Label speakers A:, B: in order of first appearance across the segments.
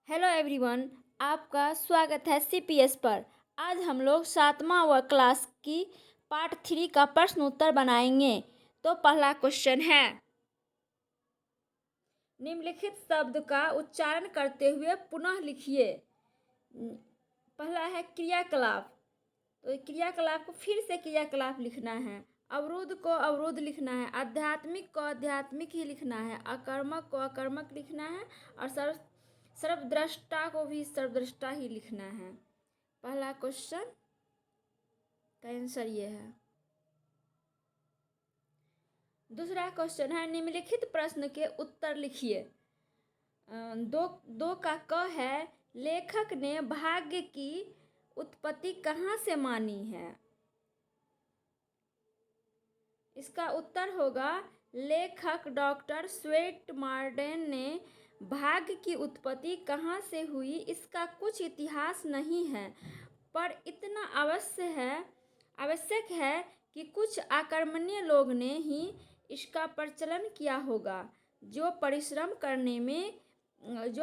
A: Hello everyone, आपका स्वागत है सीपीएस पर। आज हम लोग 7वां व क्लास की पार्ट 3 का प्रश्न उत्तर बनाएंगे। तो पहला क्वेश्चन है, निम्नलिखित शब्द का उच्चारण करते हुए पुनः लिखिए। पहला है क्रियाकलाप, तो क्रियाकलाप को फिर से क्रियाकलाप लिखना है। अवरुद्ध को अवरुद्ध लिखना है, आध्यात्मिक को आध्यात्मिक ही लिखना है, अकर्मक को अकर्मक लिखना है और सर्वद्रष्टा को भी सर्वद्रष्टा ही लिखना है। पहला क्वेश्चन का आंसर ये है। दूसरा क्वेश्चन है, निम्नलिखित प्रश्न के उत्तर लिखिए। दो का क है, लेखक ने भाग्य की उत्पत्ति कहाँ से मानी है? इसका उत्तर होगा, लेखक डॉक्टर स्वेट मार्डेन ने भाग्य की उत्पत्ति कहाँ से हुई इसका कुछ इतिहास नहीं है, पर इतना आवश्यक है कि कुछ आकर्मण्य लोग ने ही इसका प्रचलन किया होगा, जो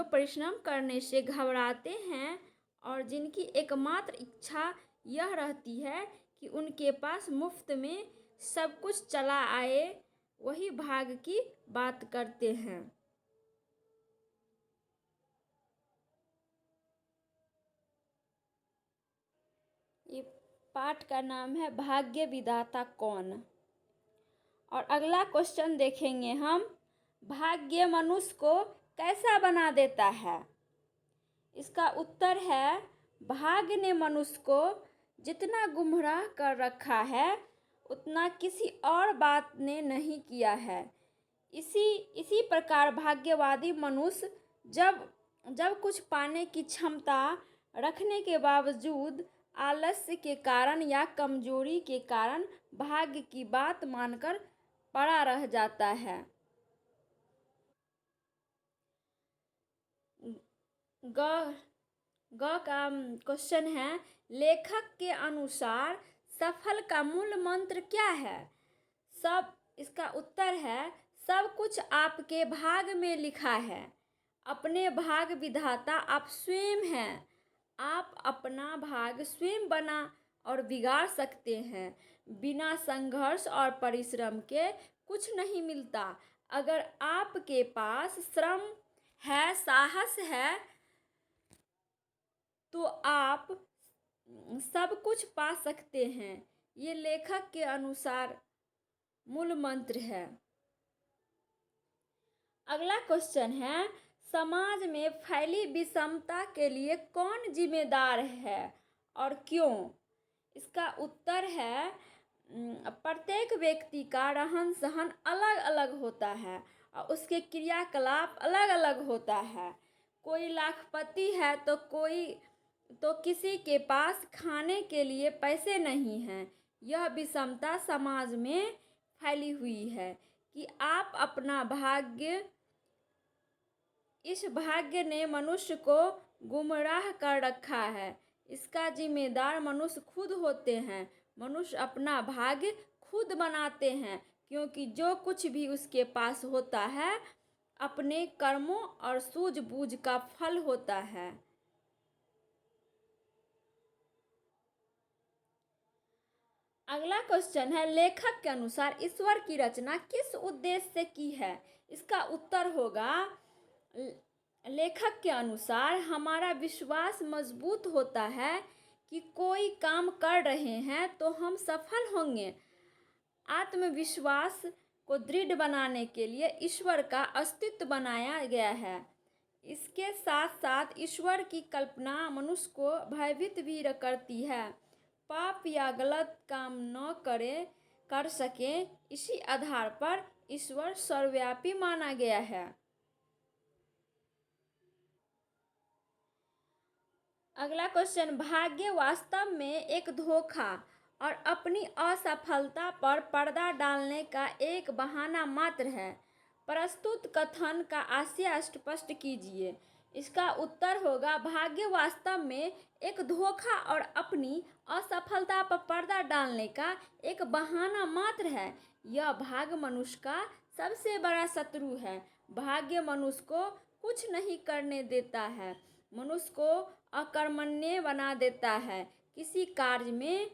A: परिश्रम करने से घबराते हैं और जिनकी एकमात्र इच्छा यह रहती है कि उनके पास मुफ्त में सब कुछ चला आए, वही भाग्य की बात करते हैं। ये पाठ का नाम है भाग्य विधाता कौन। और अगला क्वेश्चन देखेंगे हम, भाग्य मनुष्य को कैसा बना देता है? इसका उत्तर है, भाग्य ने मनुष्य को जितना गुमराह कर रखा है उतना किसी और बात ने नहीं किया है। इसी प्रकार भाग्यवादी मनुष्य जब कुछ पाने की क्षमता रखने के बावजूद आलस्य के कारण या कमजोरी के कारण भाग्य की बात मानकर पड़ा रह जाता है। ग का क्वेश्चन है, लेखक के अनुसार सफल का मूल मंत्र क्या है? इसका उत्तर है, सब कुछ आपके भाग में लिखा है। अपने भाग विधाता आप स्वयं हैं। आप अपना भाग स्वयं बना और बिगाड़ सकते हैं। बिना संघर्ष और परिश्रम के कुछ नहीं मिलता। अगर आपके पास श्रम है, साहस है, तो आप सब कुछ पा सकते हैं। ये लेखक के अनुसार मूल मंत्र है। अगला क्वेश्चन है, समाज में फैली विषमता के लिए कौन जिम्मेदार है और क्यों? इसका उत्तर है, प्रत्येक व्यक्ति का रहन सहन अलग अलग होता है और उसके क्रियाकलाप अलग अलग होता है। कोई लाखपति है तो किसी के पास खाने के लिए पैसे नहीं हैं। यह विषमता समाज में फैली हुई है कि आप अपना इस भाग्य ने मनुष्य को गुमराह कर रखा है। इसका जिम्मेदार मनुष्य खुद होते हैं। मनुष्य अपना भाग्य खुद बनाते हैं, क्योंकि जो कुछ भी उसके पास होता है अपने कर्मों और सूझबूझ का फल होता है। अगला क्वेश्चन है, लेखक के अनुसार ईश्वर की रचना किस उद्देश्य से की है? इसका उत्तर होगा, लेखक के अनुसार हमारा विश्वास मजबूत होता है कि कोई काम कर रहे हैं तो हम सफल होंगे। आत्मविश्वास को दृढ़ बनाने के लिए ईश्वर का अस्तित्व बनाया गया है। इसके साथ साथ ईश्वर की कल्पना मनुष्य को भयभीत भी करती है। पाप या गलत काम न कर सके, इसी आधार पर ईश्वर सर्वव्यापी माना गया है। अगला क्वेश्चन, भाग्य वास्तव में एक धोखा और अपनी असफलता पर पर्दा डालने का एक बहाना मात्र है। प्रस्तुत कथन का आशय स्पष्ट कीजिए। इसका उत्तर होगा, भाग्य वास्तव में एक धोखा और अपनी असफलता पर पर्दा डालने का एक बहाना मात्र है। यह भाग्य मनुष्य का सबसे बड़ा शत्रु है। भाग्य मनुष्य को कुछ नहीं करने देता है। मनुष्य को अकर्मण्य बना देता है। किसी कार्य में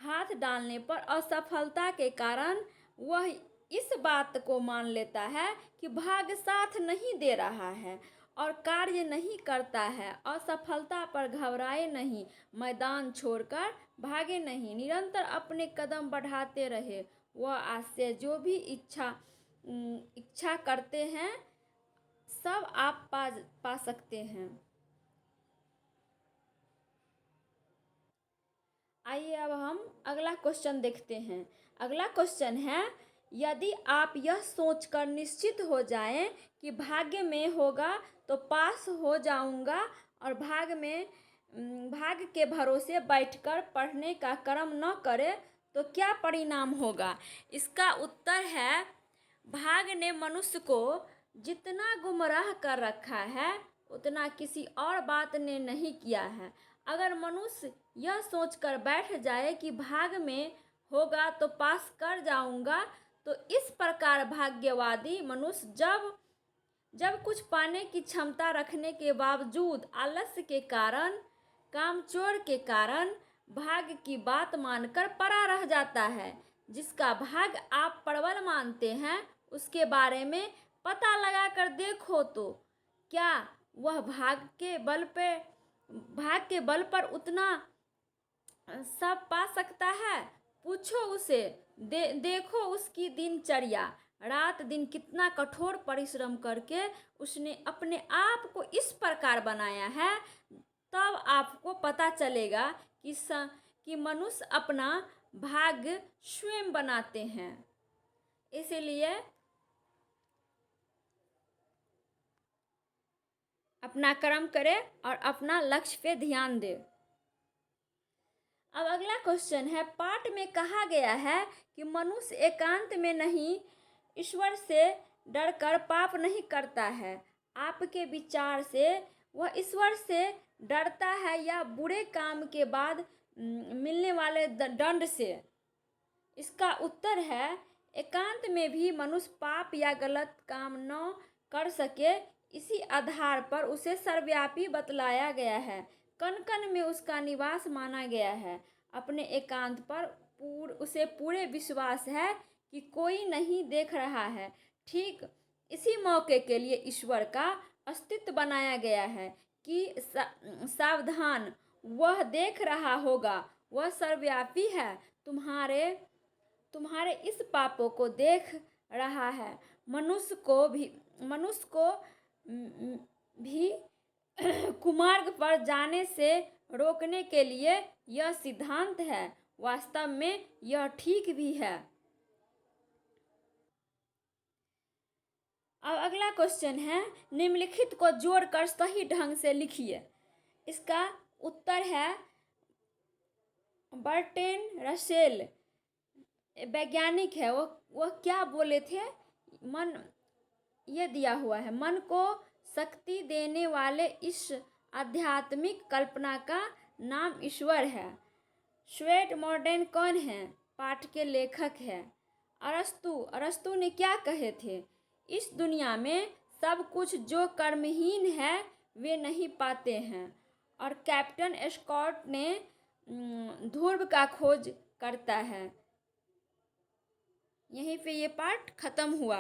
A: हाथ डालने पर असफलता के कारण वह इस बात को मान लेता है कि भाग्य साथ नहीं दे रहा है और कार्य नहीं करता है। असफलता पर घबराए नहीं, मैदान छोड़कर भागे नहीं, निरंतर अपने कदम बढ़ाते रहे। वह आज से जो भी इच्छा करते हैं सब आप पा सकते हैं। आइए अब हम अगला क्वेश्चन देखते हैं। अगला क्वेश्चन है, यदि आप यह सोचकर निश्चित हो जाएं कि भाग्य में होगा तो पास हो जाऊंगा और भाग्य के भरोसे बैठकर पढ़ने का कर्म न करें तो क्या परिणाम होगा? इसका उत्तर है, भाग्य ने मनुष्य को जितना गुमराह कर रखा है उतना किसी और बात ने नहीं किया है। अगर मनुष्य यह सोचकर बैठ जाए कि भाग्य में होगा तो पास कर जाऊंगा, तो इस प्रकार भाग्यवादी मनुष्य जब कुछ पाने की क्षमता रखने के बावजूद आलस्य के कारण, कामचोर के कारण भाग्य की बात मानकर पड़ा रह जाता है। जिसका भाग्य आप प्रबल मानते हैं उसके बारे में पता लगा कर देखो तो क्या वह भाग्य के बल पर उतना सब पा सकता है? पूछो उसे, देखो उसकी दिनचर्या, रात दिन कितना कठोर परिश्रम करके उसने अपने आप को इस प्रकार बनाया है। तब आपको पता चलेगा कि मनुष्य अपना भाग्य स्वयं बनाते हैं। इसलिए अपना कर्म करें और अपना लक्ष्य पे ध्यान दें। अब अगला क्वेश्चन है, पाठ में कहा गया है कि मनुष्य एकांत में नहीं, ईश्वर से डरकर पाप नहीं करता है। आपके विचार से वह ईश्वर से डरता है या बुरे काम के बाद मिलने वाले दंड से? इसका उत्तर है, एकांत में भी मनुष्य पाप या गलत काम न कर सके, इसी आधार पर उसे सर्वव्यापी बतलाया गया है। कण कण में उसका निवास माना गया है। अपने एकांत पर उसे पूरे विश्वास है कि कोई नहीं देख रहा है। ठीक इसी मौके के लिए ईश्वर का अस्तित्व बनाया गया है कि सावधान, वह देख रहा होगा, वह सर्वव्यापी है, तुम्हारे इस पापों को देख रहा है। मनुष्य को भी कुमार्ग पर जाने से रोकने के लिए यह सिद्धांत है। वास्तव में यह ठीक भी है। अब अगला क्वेश्चन है, निम्नलिखित को जोड़कर सही ढंग से लिखिए। इसका उत्तर है, बर्ट्रैंड रसेल वैज्ञानिक है, वह क्या बोले थे? ये दिया हुआ है, मन को शक्ति देने वाले इस आध्यात्मिक कल्पना का नाम ईश्वर है। स्वेट मॉडर्न कौन है? पाठ के लेखक है अरस्तु ने क्या कहे थे? इस दुनिया में सब कुछ जो कर्महीन है वे नहीं पाते हैं। और कैप्टन स्कॉट ने ध्रुव का खोज करता है। यहीं पे ये पाठ खत्म हुआ।